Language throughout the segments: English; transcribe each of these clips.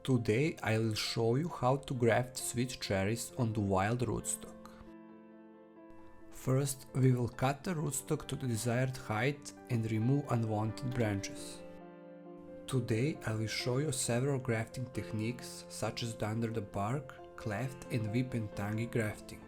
Today I will show you how to graft sweet cherries on the wild rootstock. First, we will cut the rootstock to the desired height and remove unwanted branches. Today I will show you several grafting techniques such as the under the bark, cleft and whip and tangy grafting.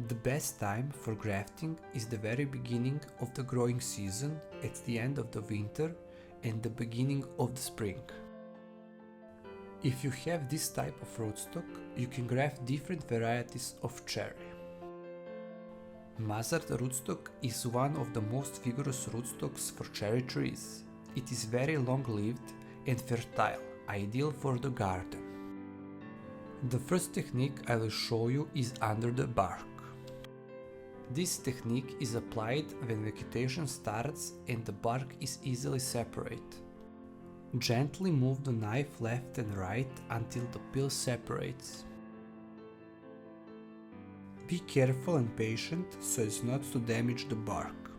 The best time for grafting is the very beginning of the growing season, at the end of the winter and the beginning of the spring. If you have this type of rootstock, you can graft different varieties of cherry. Mustard rootstock is one of the most vigorous rootstocks for cherry trees. It is very long-lived and fertile, ideal for the garden. The first technique I will show you is under the bark. This technique is applied when vegetation starts and the bark is easily separate. Gently move the knife left and right until the peel separates. Be careful and patient so as not to damage the bark.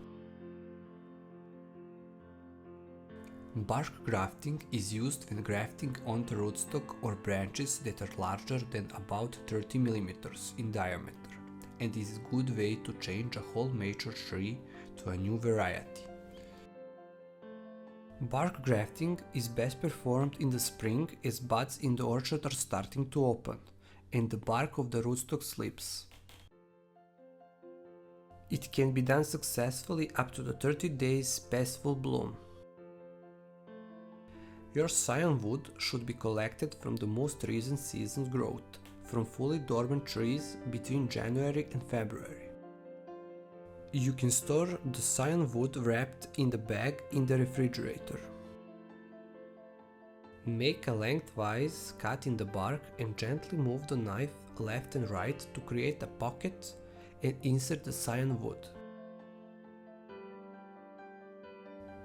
Bark grafting is used when grafting onto rootstock or branches that are larger than about 30 mm in diameter, and is a good way to change a whole mature tree to a new variety. Bark grafting is best performed in the spring as buds in the orchard are starting to open and the bark of the rootstock slips. It can be done successfully up to the 30 days past full bloom. Your scion wood should be collected from the most recent season's growth, from fully dormant trees between January and February. You can store the scion wood wrapped in the bag in the refrigerator. Make a lengthwise cut in the bark and gently move the knife left and right to create a pocket and insert the scion wood.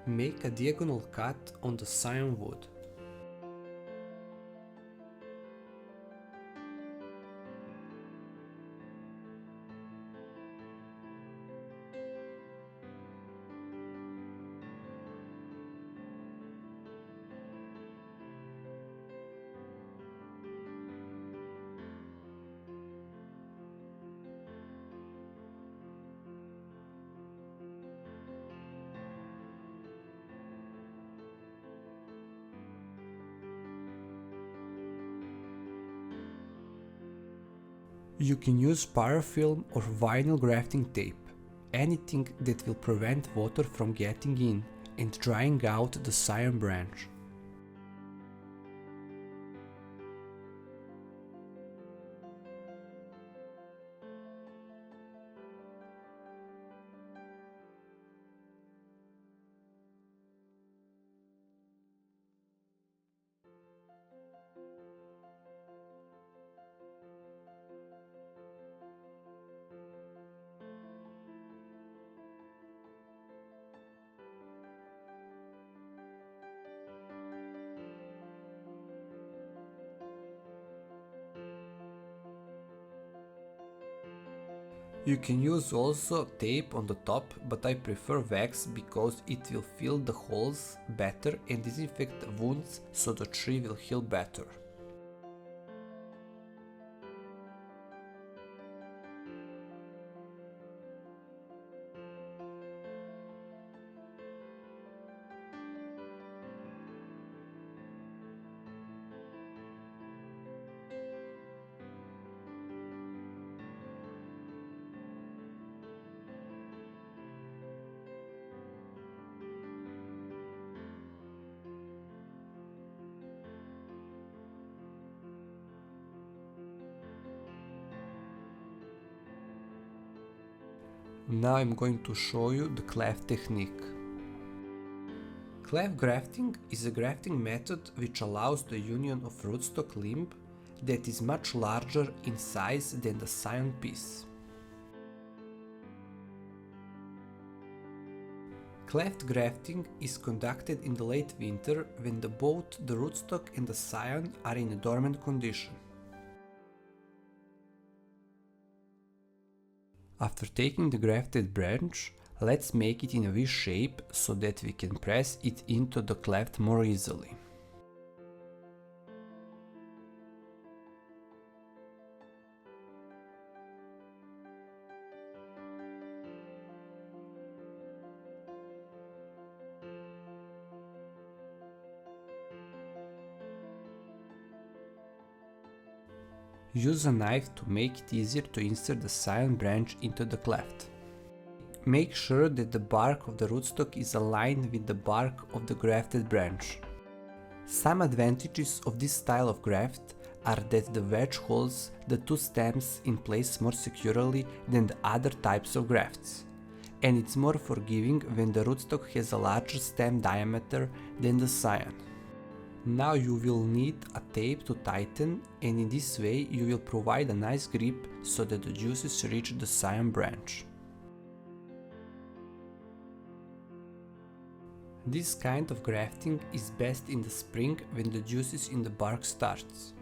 Make a diagonal cut on the scion wood. You can use parafilm or vinyl grafting tape, anything that will prevent water from getting in and drying out the scion branch. You can use also tape on the top, but I prefer wax because it will fill the holes better and disinfect the wounds so the tree will heal better. Now I'm going to show you the cleft technique. Cleft grafting is a grafting method which allows the union of rootstock limb that is much larger in size than the scion piece. Cleft grafting is conducted in the late winter when both the rootstock and the scion are in a dormant condition. After taking the grafted branch, let's make it in a V shape so that we can press it into the cleft more easily. Use a knife to make it easier to insert the scion branch into the cleft. Make sure that the bark of the rootstock is aligned with the bark of the grafted branch. Some advantages of this style of graft are that the wedge holds the two stems in place more securely than the other types of grafts, and it's more forgiving when the rootstock has a larger stem diameter than the scion. Now you will need a tape to tighten, and in this way you will provide a nice grip so that the juices reach the scion branch. This kind of grafting is best in the spring when the juices in the bark starts.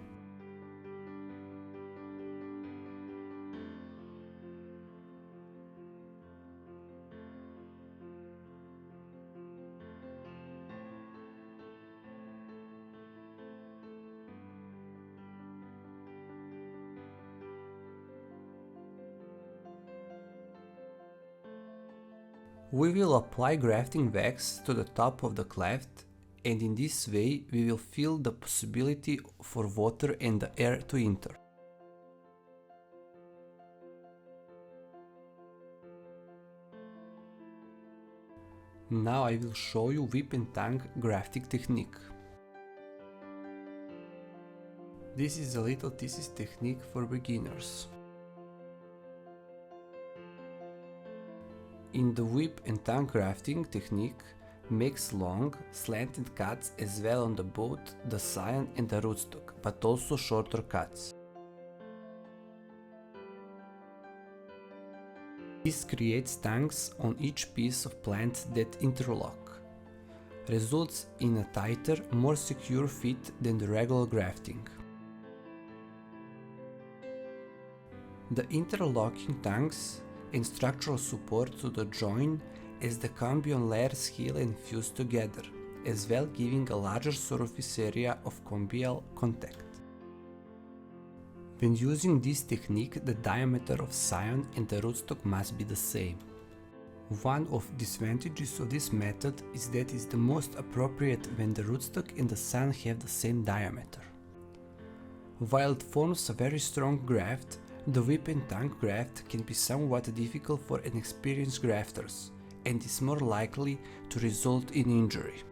We will apply grafting wax to the top of the cleft, and in this way we will feel the possibility for water and the air to enter. Now I will show you whip and tongue grafting technique. This is a little thesis technique for beginners. In the whip and tongue grafting technique, makes long, slanted cuts as well on both the scion and the rootstock, but also shorter cuts. This creates tongues on each piece of plant that interlock, results in a tighter, more secure fit than the regular grafting. The interlocking tongues and structural support to the joint as the cambium layers heal and fuse together, as well giving a larger surface area of cambial contact. When using this technique, the diameter of scion and the rootstock must be the same. One of the disadvantages of this method is that it is the most appropriate when the rootstock and the scion have the same diameter. While it forms a very strong graft, the whip and tongue graft can be somewhat difficult for inexperienced grafters, and is more likely to result in injury.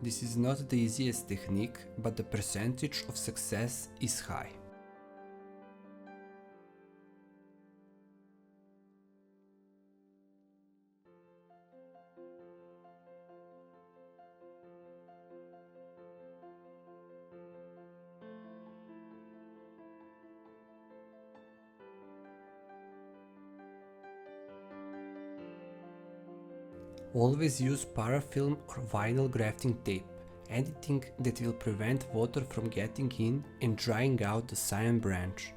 This is not the easiest technique, but the percentage of success is high. Always use parafilm or vinyl grafting tape, anything that will prevent water from getting in and drying out the scion branch.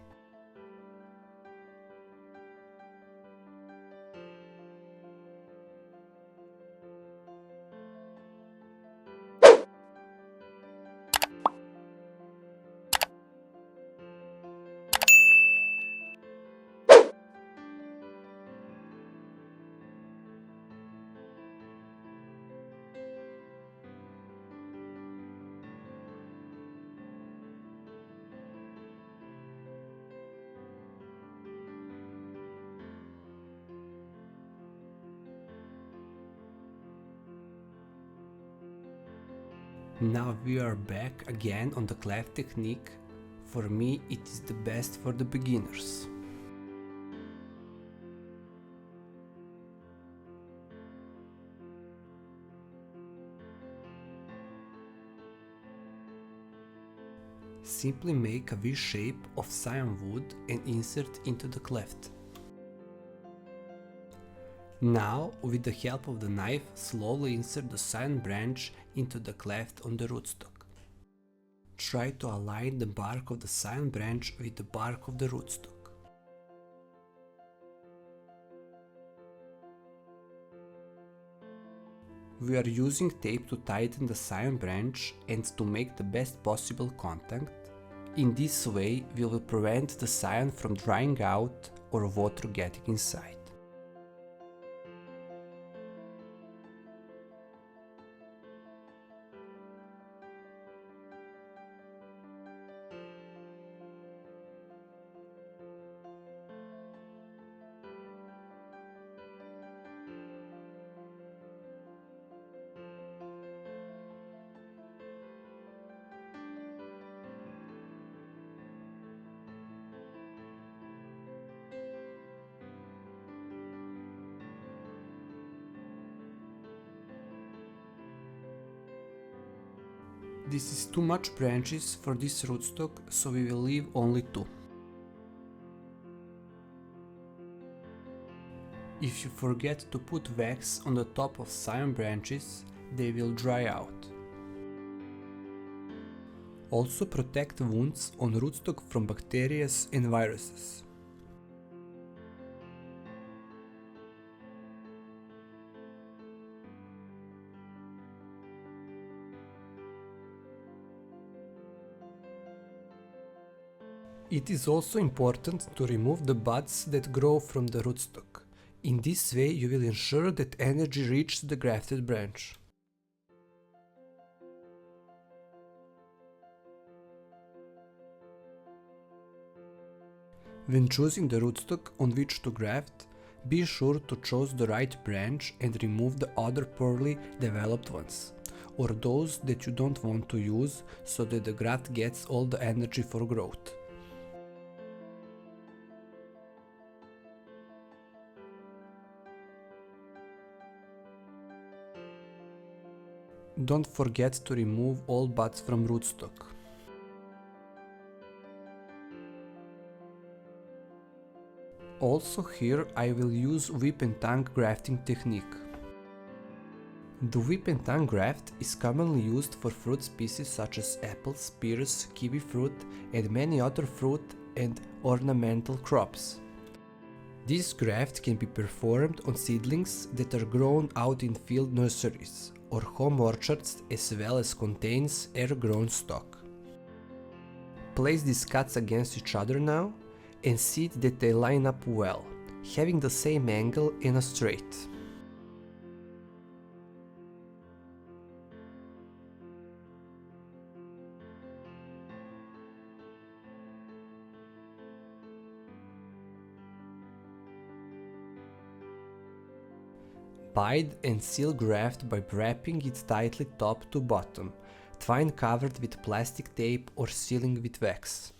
Now we are back again on the cleft technique. For me, it is the best for the beginners. Simply make a V shape of scion wood and insert into the cleft. Now, with the help of the knife, slowly insert the scion branch into the cleft on the rootstock. Try to align the bark of the scion branch with the bark of the rootstock. We are using tape to tighten the scion branch and to make the best possible contact. In this way, we will prevent the scion from drying out or water getting inside. This is too much branches for this rootstock, so we will leave only 2. If you forget to put wax on the top of scion branches, they will dry out. Also protect wounds on rootstock from bacteria and viruses. It is also important to remove the buds that grow from the rootstock. In this way you will ensure that energy reaches the grafted branch. When choosing the rootstock on which to graft, be sure to choose the right branch and remove the other poorly developed ones, or those that you don't want to use, so that the graft gets all the energy for growth. Don't forget to remove all buds from rootstock. Also here I will use whip and tongue grafting technique. The whip and tongue graft is commonly used for fruit species such as apples, pears, kiwi fruit and many other fruit and ornamental crops. This graft can be performed on seedlings that are grown out in field nurseries or home orchards, as well as contains air-grown stock. Place these cuts against each other now and see that they line up well, having the same angle and a straight. Bide and seal graft by wrapping it tightly top to bottom, twine covered with plastic tape or sealing with wax.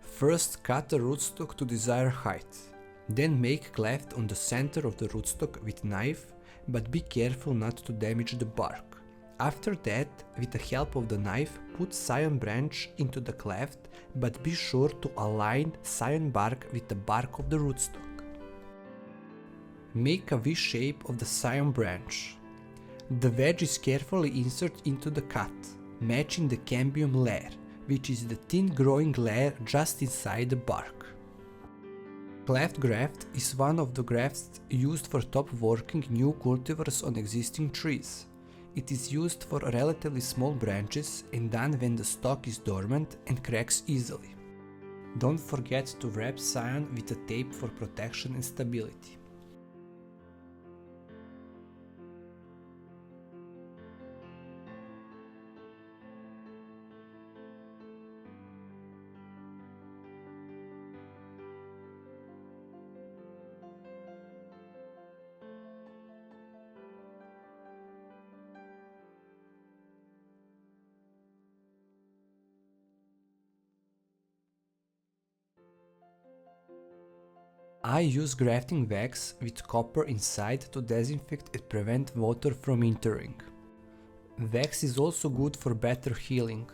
First cut the rootstock to desired height. Then make cleft on the center of the rootstock with knife, but be careful not to damage the bark. After that, with the help of the knife, put scion branch into the cleft, but be sure to align scion bark with the bark of the rootstock. Make a V shape of the scion branch. The wedge is carefully inserted into the cut, matching the cambium layer, which is the thin growing layer just inside the bark. Cleft graft is one of the grafts used for top working new cultivars on existing trees. It is used for relatively small branches and done when the stalk is dormant and cracks easily. Don't forget to wrap scion with a tape for protection and stability. I use grafting wax with copper inside to disinfect and prevent water from entering. Wax is also good for better healing.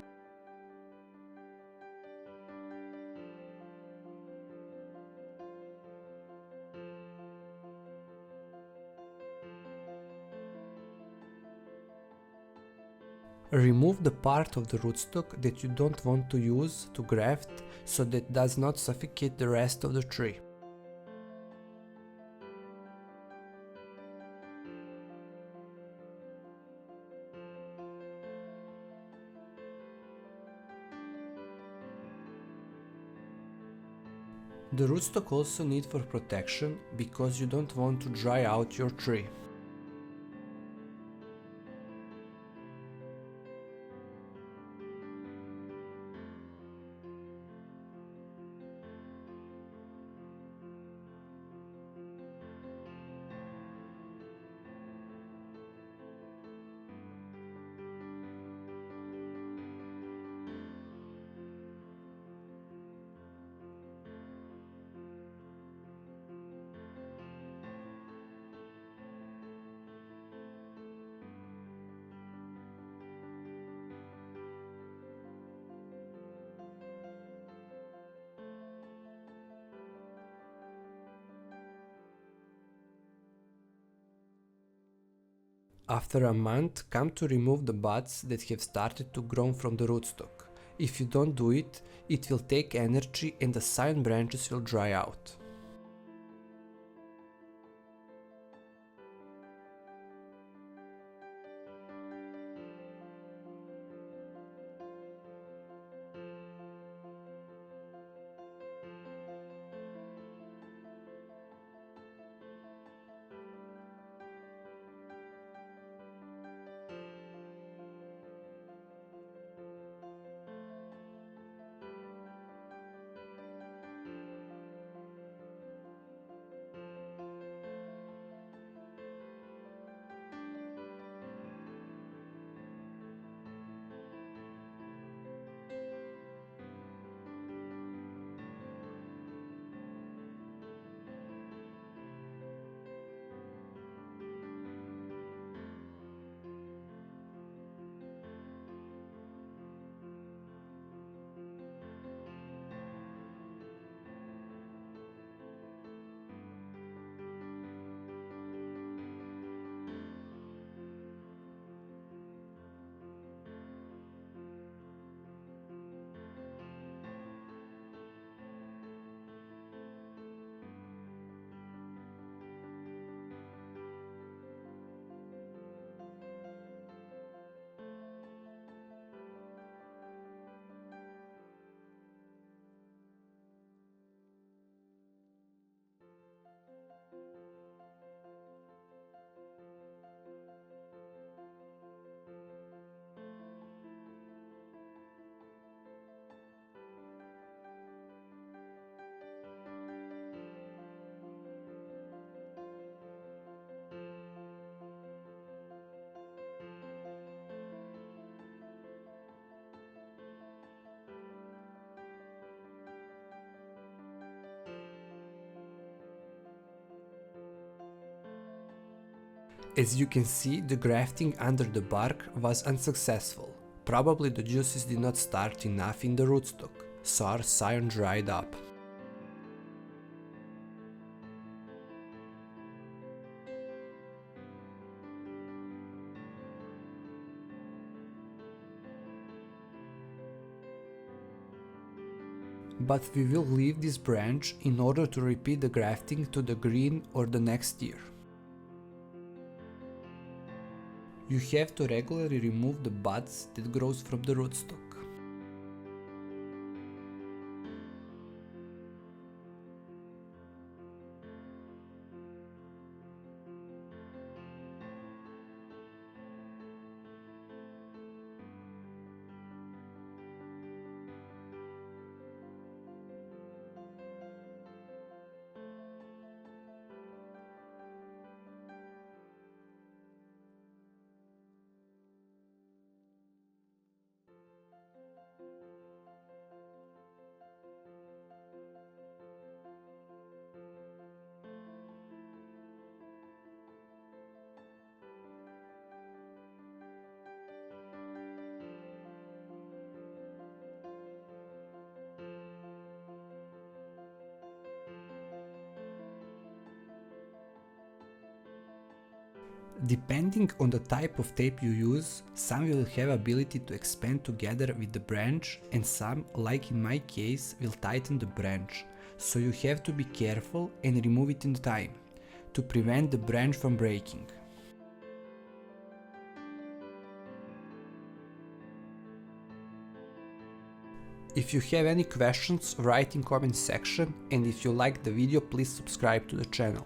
Remove the part of the rootstock that you don't want to use to graft so that it does not suffocate the rest of the tree. The rootstock also needs for protection because you don't want to dry out your tree. After a month, come to remove the buds that have started to grow from the rootstock. If you don't do it, it will take energy and the side branches will dry out. As you can see, the grafting under the bark was unsuccessful. Probably the juices did not start enough in the rootstock, so our scion dried up. But we will leave this branch in order to repeat the grafting to the green or the next year. You have to regularly remove the buds that grows from the rootstock. Depending on the type of tape you use, some will have ability to expand together with the branch and some, like in my case, will tighten the branch, so you have to be careful and remove it in time, to prevent the branch from breaking. If you have any questions, write in comment section, and if you liked the video, please subscribe to the channel.